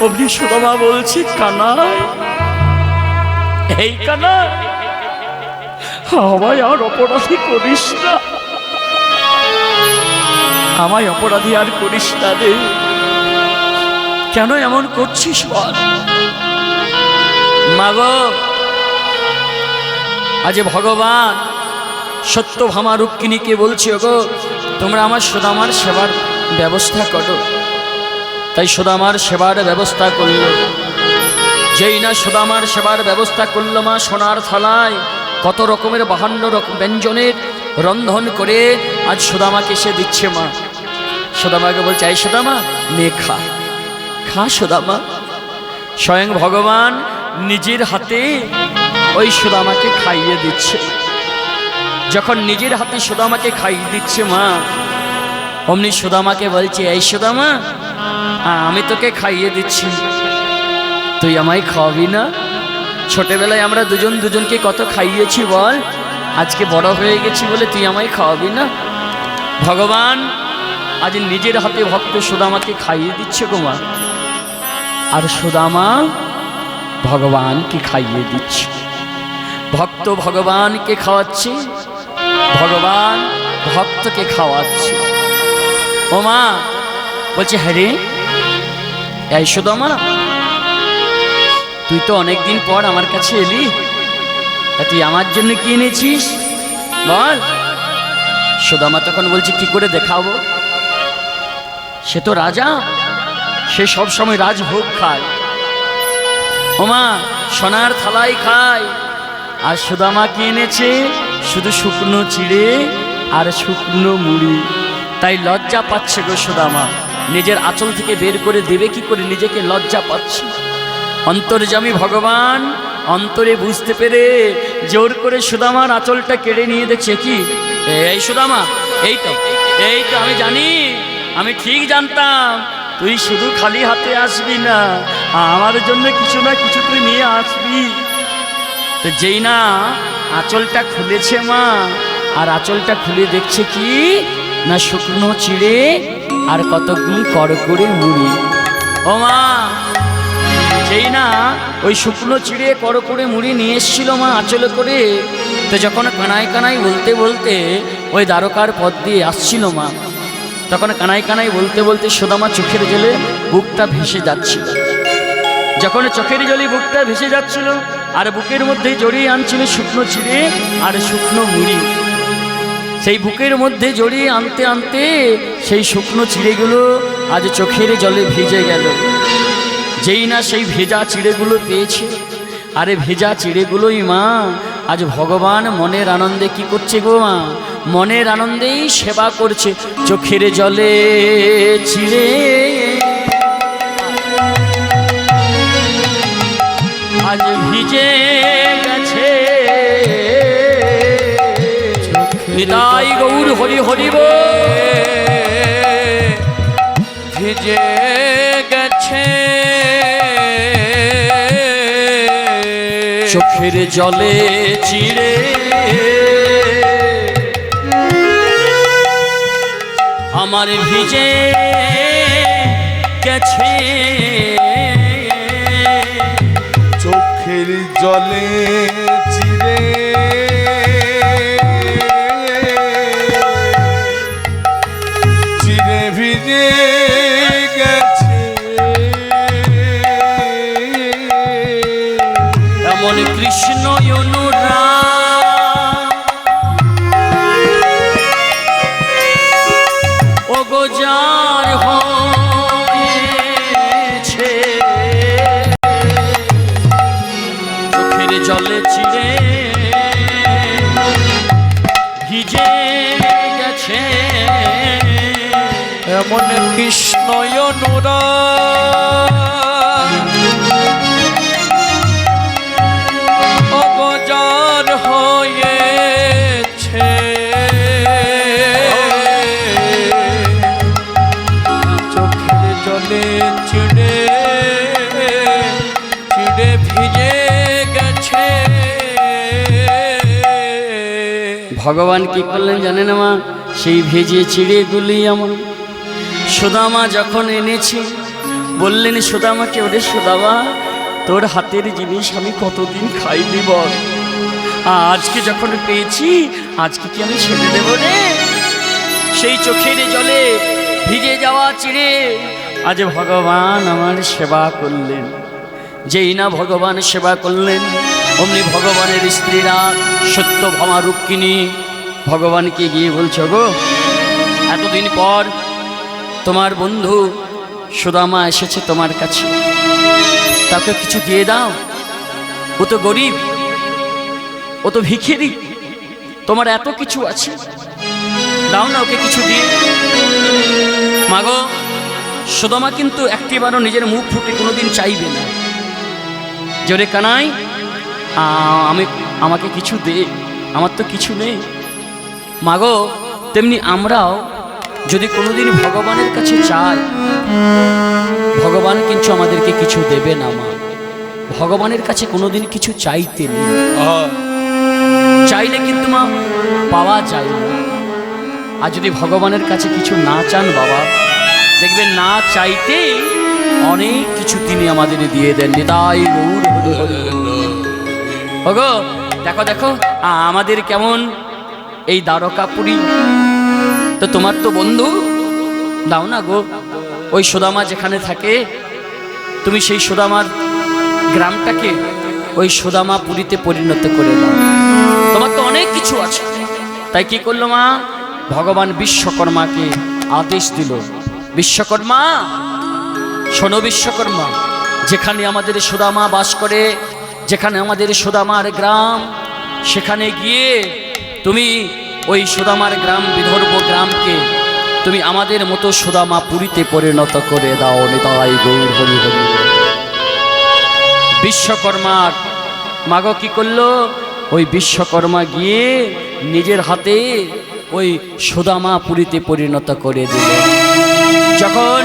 অমনি সুদামা বলছি, কানাই, এই কানাই, আমায় আর অপরাধী করিস না, আমায় অপরাধী আর করিস না রে। কেন এমন করছিস বল? মাগো, আজ ভগবান সত্যভামা রুক্মিণীকে বলছি, ওগো তোমরা আমার সুদামার সেবার ব্যবস্থা করো। তাই সুদামার সেবার ব্যবস্থা করল। যেই না সুদামার সেবার ব্যবস্থা করলো, মা সোনার থালায় কত রকমের 52 রকম ব্যঞ্জনের রন্ধন করে আজ সুদামাকে সে দিচ্ছে। মা সুদামাকে বলছে, এই সুদামা নে খা, খা সুদামা। স্বয়ং ভগবান নিজের হাতে ওই সুদামাকে খাইয়ে দিচ্ছে। যখন নিজের হাতে সুদামাকে খাইয়ে দিচ্ছে মা, অমনি সুদামাকে বলছে, এই সুদামা, আমি তোকে খাইয়ে দিচ্ছি, তুই আমায় খাওয়াবি না? ছোটবেলায় আমরা দুজন দুজনকে কত খাইয়েছি বল, আজকে বড় হয়ে গেছি বলে তুই আমায় খাওয়াবি না? ভগবান আজ নিজের হাতে ভক্ত সুদামাকে খাইয়ে দিচ্ছে গো মা। আর সুদামা ভগবানকে খাইয়ে দিচ্ছে। ভক্ত ভগবানকে খাওয়াচ্ছে, ভগবান ভক্তকে খাওয়াচ্ছে। ও মা বলছে, হ্যাঁ রে, এই সুদামা, তুই তো অনেকদিন পর আমার কাছে এলি, তা তুই আমার জন্য কি এনেছিস বল? সুদামা তখন বলছে, কি করে দেখাবো? সে তো রাজা, সে সব সময় রাজভোগ খায়। ওমা সোনার থালায় খায়। আর সুদামা কি এনেছে? শুধু শুকনো চিড়ে আর শুকনো মুড়ি। তাই লজ্জা পাচ্ছে গো সুদামা, নিজের আঁচল থেকে বের করে দেবে কি করে, নিজেকে লজ্জা পাচ্ছে। অন্তর্যামী ভগবান অন্তরে বুঝতে পেরে জোর করে সুদামার আঁচলটা কেড়ে নিয়ে দেখছে, কি এই সুদামা, এই তো আমি জানি, আমি ঠিক জানতাম তুই শুধু খালি হাতে আসবি না, আমার জন্য কিছু না কিছু তুই নিয়ে আসবি। তো যেই না আঁচলটা খুলেছে মা, আর আঁচলটা খুলে দেখছে কি না, শুকনো চিড়ে আর কতগুলি করকরে মুড়ি। ও মা, যেই না ওই শুকনো চিড়ে করকরে মুড়ি নিয়ে এসছিল মা আঁচলে করে, তো যখন কানাই কানাই বলতে বলতে ওই দ্বারকার পথ দিয়ে আসছিল মা, তখন কানাই কানাই বলতে বলতে সুদামা চোখের জলে বুকটা ভেসে যাচ্ছিল। যখন চোখের জলে বুকটা ভেসে যাচ্ছিল আর বুকের মধ্যে জড়িয়ে আনছিল শুকনো চিড়ে আর শুকনো মুড়ি, সেই বুকের মধ্যে জড়িয়ে আনতে আনতে সেই শুকনো চিড়েগুলো আজ চোখের জলে ভিজে গেল। যেই না সেই ভেজা চিড়েগুলো পেয়েছে, আরে ভেজা চিড়েগুলোই মা আজ ভগবান মনের আনন্দে কি করছে গো মা, মনের আনন্দেই সেবা করছে। চোখের জলে চিড়ে আজ ভিজে গেছে, নিতাই গৌর হরি হরিব ভিজে গেছে, চোখের জলে চিড়ে আমার ভিজে গেছে, চোখের জলে চিড়ে চিড়ে ভিজে গেছে, এমন কৃষ্ণ অনুরাগ ও গোজার হয়েছে, চোখের জলে চিড়ে ভিজে গেছে, এমন কৃষ্ণ অনুরাগ অগজার হয়েছে, চোখের জলে চিড়ে চিড়ে ভিজে গেছে। ভগবান কি করলেন জানেন মা, সেই ভেজে চিড়েগুলি আমার সুদামা যখন এনেছে, বললেন সুদামাকে, ওরে সুদামা, তোর হাতের জিনিস আমি কতদিন খাইনি বল, আজকে যখন পেয়েছি আজকে কি আমি ছেড়ে দেব রে? সেই চোখের জলে ভিজে যাওয়া চিড়ে আজ ভগবান আমার সেবা করলেন। যেই না ভগবান সেবা করলেন, অমনি ভগবানের স্ত্রীরা সত্যভামা রুক্মিণী ভগবানকে গিয়ে বলছো, গো এতদিন পর তোমার বন্ধু সুদামা এসেছে তোমার কাছে, তাকে কিছু দিয়ে দাও, ও তো গরিব, ও তো ভিখিরি, তোমার এত কিছু আছে, দাও না ওকে কিছু দিয়ে। মাগো, সুদামা কিন্তু একটিবারও নিজের মুখ ফুটে কোনোদিন চাইবে না জোরে, কানাই আমাকে কিছু দে, আমার তো কিছু নেই। মাগো, তেমনি আমরাও যদি কোনোদিন ভগবানের কাছে চাই, ভগবান কিন্তু আমাদেরকে কিছু দেবে না। মা, ভগবানের কাছে কোনোদিন কিছু চাইতে নেই, চাইলে কিন্তু মা পাওয়া যায় না। আর যদি ভগবানের কাছে কিছু না চান বাবা, দেখবেন না চাইতে অনেক কিছু তিনি আমাদের দিয়ে দেন। তাই গৌর ওগো, দেখো দেখো আমাদের কেমন এই দ্বারকাপুরী, তো তোমার তো বন্ধু, দাও না গো, ওই সুদামা যেখানে থাকে তুমি সেই সুদামার গ্রামটাকে ওই সুদামা পুরীতে পরিণত করে দাও, তোমার তো অনেক কিছু আছে। তাই কি করলো মা, ভগবান বিশ্বকর্মাকে আদেশ দিল, বিশ্বকর্মা শোনো, বিশ্বকর্মা, যেখানে আমাদের সুদামা বাস করে, যেখানে আমাদের সুদামার গ্রাম, সেখানে গিয়ে তুমি ওই সুদামার গ্রাম বিদর্ভ গ্রামকে তুমি আমাদের মতো সুদামা পুরীতে পরিণত করে দাও। নিতাই গৌর হরি হরি। বিশ্বকর্মার মাগো কি করলো, ওই বিশ্বকর্মা গিয়ে নিজের হাতে ওই সুদামা পুরীতে পরিণত করে দিল। যখন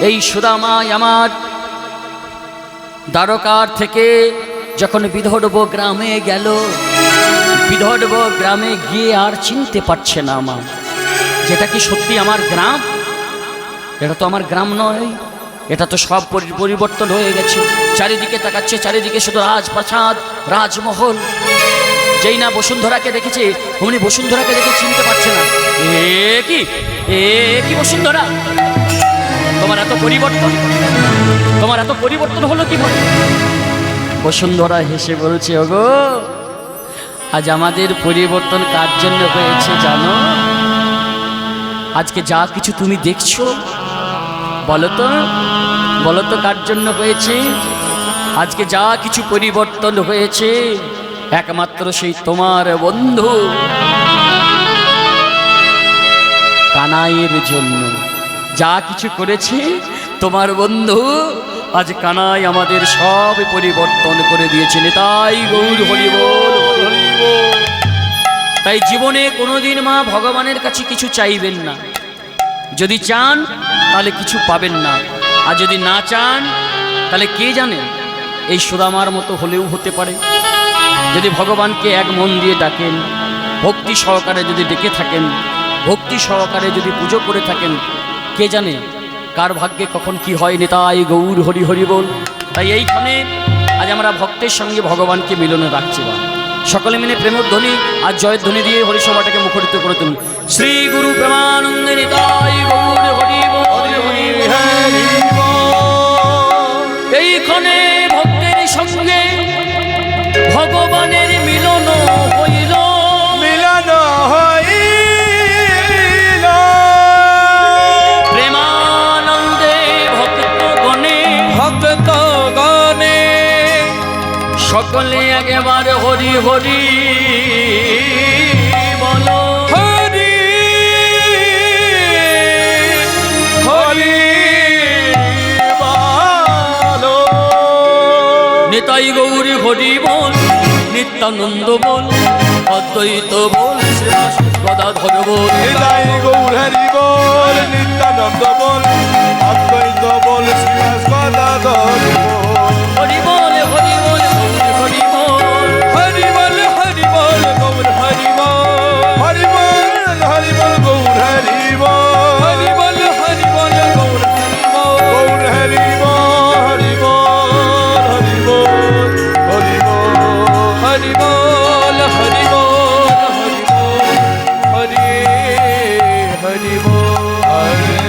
এই সুদামা আমার দ্বারকার থেকে যখন বিদর্ভ গ্রামে গেল, বিদর্ভ গ্রামে গিয়ে আর চিনতে পারছে না মা, যেটা কি সত্যি আমার গ্রাম? এটা তো আমার গ্রাম নয়, এটা তো সব পরিবর্তন হয়ে গেছে। চারিদিকে তাকাচ্ছে, চারিদিকে শুধু রাজপ্রাসাদ, রাজমহল। যেই না বসুন্ধরাকে দেখেছে, অমনি বসুন্ধরাকে দেখে চিনতে পারছে না। এ কি বসুন্ধরা, তোমার এত পরিবর্তন, তোমার এত পরিবর্তন হলো কি বলে? বসুন্ধরা হেসে বলছে, ওগো আজ আমাদের পরিবর্তন কার জন্য হয়েছে জানো? আজকে যা কিছু তুমি দেখছো, বলো তো কার জন্য হয়েছে? আজকে যা কিছু পরিবর্তন হয়েছে একমাত্র সেই তোমার বন্ধু কানাইয়ের জন্য। যা কিছু করেছে তোমার বন্ধু, আজ কানাই আমাদের সব পরিবর্তন করে দিয়েছে। তাই গৌর হরি বল, হরি বল। তাই জীবনে কোনোদিন মা ভগবানের কাছে কিছু চাইবেন না। যদি চান তাহলে কিছু পাবেন না, আর যদি না চান তাহলে কে জানে, এই সুদামার মতো হলেও হতে পারে। যদি ভগবানকে এক মন দিয়ে ডাকেন, ভক্তি সহকারে যদি ডেকে থাকেন, ভক্তি সহকারে যদি পুজো করে থাকেন, কে জানে কার ভাগ্যে কখন কি হয়। নিতাই গৌর হরি হরি বল। তাই এইখানে আজ আমরা ভক্তের সঙ্গে ভগবানকে মিলনে রাখছি। সকলে মিলে প্রেমের ধ্বনি আর জয়ের ধ্বনি দিয়ে হরিসভাটাকে মুখরিত করে তুলুন। শ্রী গুরু প্রেমানন্দে নিতাই গৌর হরি হরি হরি। এইখানে ভক্তের সঙ্গে ভগবানের মিলন হইল, মিলন হইল। প্রেমানন্দে ভক্তগণে সকলে একেবারে হরি হরি বলো। হরি হরি বলো। নিতাই গৌরী হরি বল, নিত্যানন্দ বল, অদ্বৈত বল, গদাধর বল। নিতাই গৌর হরি বল, নিত্যানন্দ বল, অদ্বৈত বল, শ্রীবাস গদাধর বল। হরি বল, হরি বল, হরি বল, হরি বল, হরি বল, গৌর হরি বল। হরি বল, হরি বল, গৌর হরি বল। হরি বল, हरे